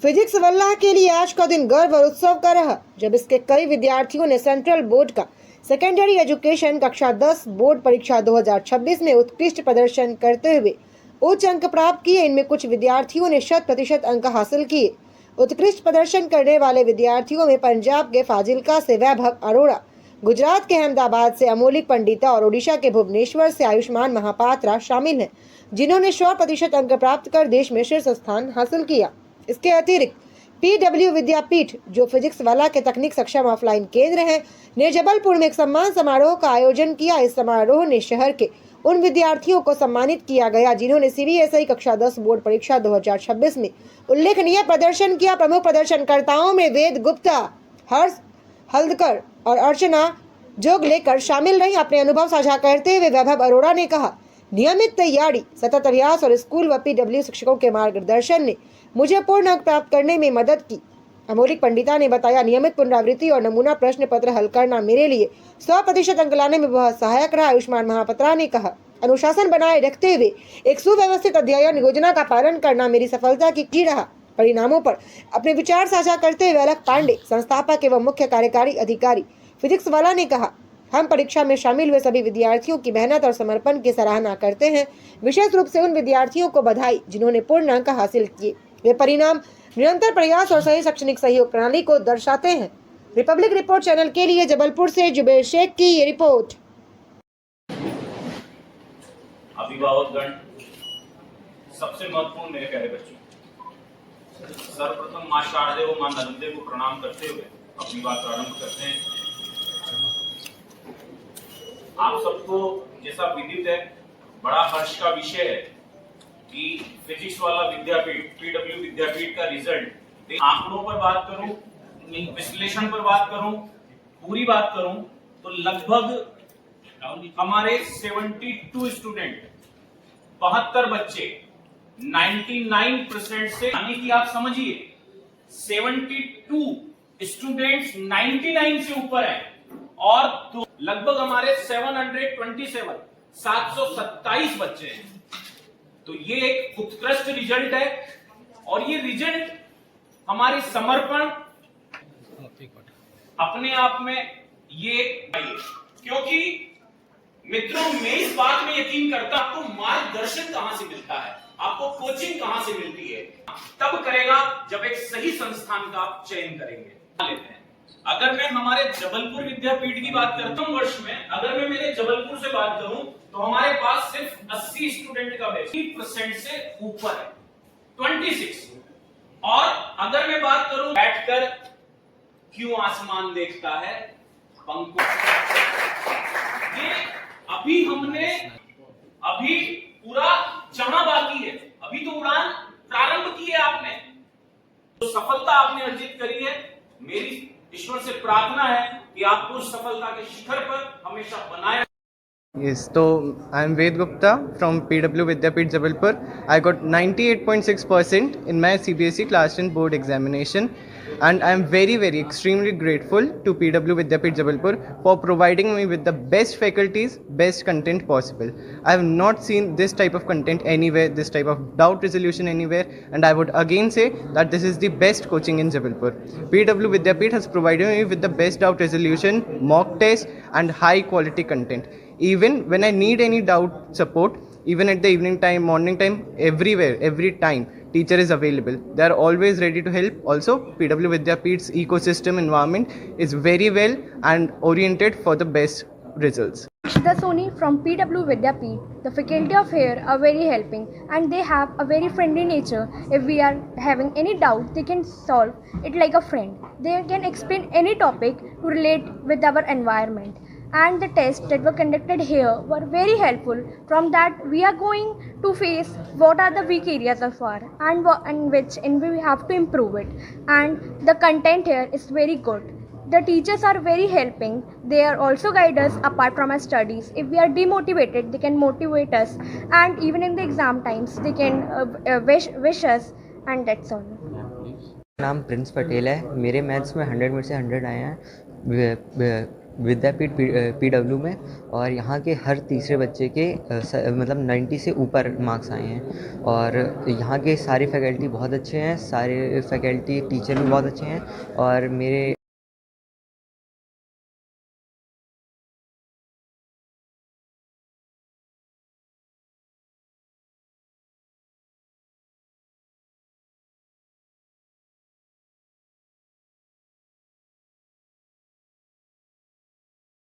Physics वल्लाह के लिए आज का दिन गर्व और उत्सव का रहा, जब इसके कई विद्यार्थियों ने सेंट्रल बोर्ड का सेकेंडरी एजुकेशन कक्षा 10 बोर्ड परीक्षा 2026 में उत्कृष्ट प्रदर्शन करते हुए उच्च अंक प्राप्त किए। इनमें कुछ विद्यार्थियों ने 100% अंक हासिल किए। उत्कृष्ट प्रदर्शन करने वाले विद्यार्थियों में पंजाब के फाजिल्का से वैभव अरोड़ा, गुजरात के अहमदाबाद से अमोलिक पंडिता और ओडिशा के भुवनेश्वर से आयुष्मान महापात्रा शामिल हैं, जिन्होंने 100% अंक प्राप्त कर देश में शीर्ष स्थान हासिल किया। इसके अतिरिक्त PW विद्यापीठ, जो फिजिक्स वाला के तकनीक सक्षम ऑफलाइन केंद्र है, ने जबलपुर में एक सम्मान समारोह का आयोजन किया। इस समारोह ने शहर के उन विद्यार्थियों को सम्मानित किया गया जिन्होंने CBSE कक्षा 10 बोर्ड परीक्षा 2026 में उल्लेखनीय प्रदर्शन किया। प्रमुख प्रदर्शनकर्ताओं में वेद गुप्ता, हर्ष हल्दकर और अर्चना जोग लेकर शामिल रही। अपने अनुभव साझा करते हुए वैभव अरोड़ा ने कहा, नियमित तैयारी, सतत अभ्यास और स्कूल व PW शिक्षकों के मार्गदर्शन ने मुझे पूर्ण अंक प्राप्त करने में मदद की। अमोलिक पंडिता ने बताया, नियमित पुनरावृत्ति और नमूना प्रश्न पत्र हल करना मेरे लिए 100% अंक लाने में बहुत सहायक रहा। आयुष्मान महापात्रा ने कहा, अनुशासन बनाए रखते हुए एक सुव्यवस्थित अध्ययन योजना का पालन करना मेरी सफलता की की रहा। परिणामों पर अपने विचार साझा करते हुए अलक पांडे, संस्थापक एवं मुख्य कार्यकारी अधिकारी फिजिक्स वाला ने कहा, हम परीक्षा में शामिल हुए सभी विद्यार्थियों की मेहनत और समर्पण की सराहना करते हैं। विशेष रूप से उन विद्यार्थियों को बधाई जिन्होंने पूर्ण अंक हासिल किए। वे परिणाम निरंतर प्रयास और सही शैक्षणिक सहयोग प्रणाली को दर्शाते हैं। रिपब्लिक रिपोर्ट चैनल के लिए जबलपुर से जुबेर शेख की ये रिपोर्ट। अभिभावकगण, सबसे महत्वपूर्ण मेरे प्यारे बच्चों, सर्वप्रथम मां शारदे व मां नर्मदे को प्रणाम करते हुए अपनी बात प्रारंभ करते हैं। आप सबको जैसा विदित है, बड़ा हर्ष का विषय है कि फिजिक्स वाला विद्यापीठ, PW विद्यापीठ का रिजल्ट, आंकड़ों पर बात करूं, विश्लेषण पर बात करूं, पूरी बात करूं तो लगभग हमारे 72 स्टूडेंट, 72 बच्चे 99% से, यानी कि आप समझिए 72 स्टूडेंट्स 99 से ऊपर है और लगभग हमारे 727 बच्चे हैं। तो ये एक उत्कृष्ट रिजल्ट है और ये रिजल्ट हमारे समर्पण अपने आप में ये, क्योंकि मित्रों, मैं इस बात में यकीन करता हूं, आपको मार्गदर्शन कहां से मिलता है, आपको कोचिंग कहां से मिलती है, तब करेगा जब एक सही संस्थान का आप चयन करेंगे। लेते हैं, अगर मैं हमारे जबलपुर विद्यापीठ की बात करता हूं, वर्ष में अगर मैं मेरे जबलपुर से बात करूं तो हमारे पास सिर्फ 80 स्टूडेंट का बैच 30% से ऊपर है, 26। और अगर मैं बात करूं बैठकर क्यों आसमान देखता है पंखों, ये अभी पूरा चढ़ना बाकी है, अभी तो उड़ान प्रारंभ की है आपने, तो सफलता आपने अर्जित करी है। मेरी ईश्वर से प्रार्थना है कि आपको उस सफलता के शिखर पर हमेशा बनाए। Yes, so I'm Ved Gupta from PW Vidyapeeth Jabalpur. I got 98.6% in my CBSE class 10 board examination, and I'm very extremely grateful to PW Vidyapeeth Jabalpur for providing me with the best faculties, best content possible. I have not seen this type of content anywhere, this type of doubt resolution anywhere, and I would again say that this is the best coaching in Jabalpur. PW Vidyapeeth has provided me with the best doubt resolution, mock test, and high quality content. Even when I need any doubt support, even at the evening time, morning time, everywhere, every time, teacher is available. They are always ready to help. Also, PW Vidyapeeth's ecosystem environment is very well and oriented for the best results. Shida Soni from PW Vidyapeeth. The faculty of here are very helping and they have a very friendly nature. If we are having any doubt, they can solve it like a friend. They can explain any topic to relate with our environment. And the tests that were conducted here were very helpful. From that, we are going to face what are the weak areas of our and we have to improve it. And the content here is very good. The teachers are very helping. They are also guide us apart from our studies. If we are demotivated, they can motivate us. And even in the exam times, they can wish us. And that's all. नाम Prince Patel है। मेरे maths में 100 में से 100 आए हैं। विद्यापीठ PW में, और यहाँ के हर तीसरे बच्चे के मतलब 90 से ऊपर मार्क्स आए हैं। और यहाँ के सारे फैकल्टी बहुत अच्छे हैं, सारे फैकल्टी टीचर भी बहुत अच्छे हैं। और मेरे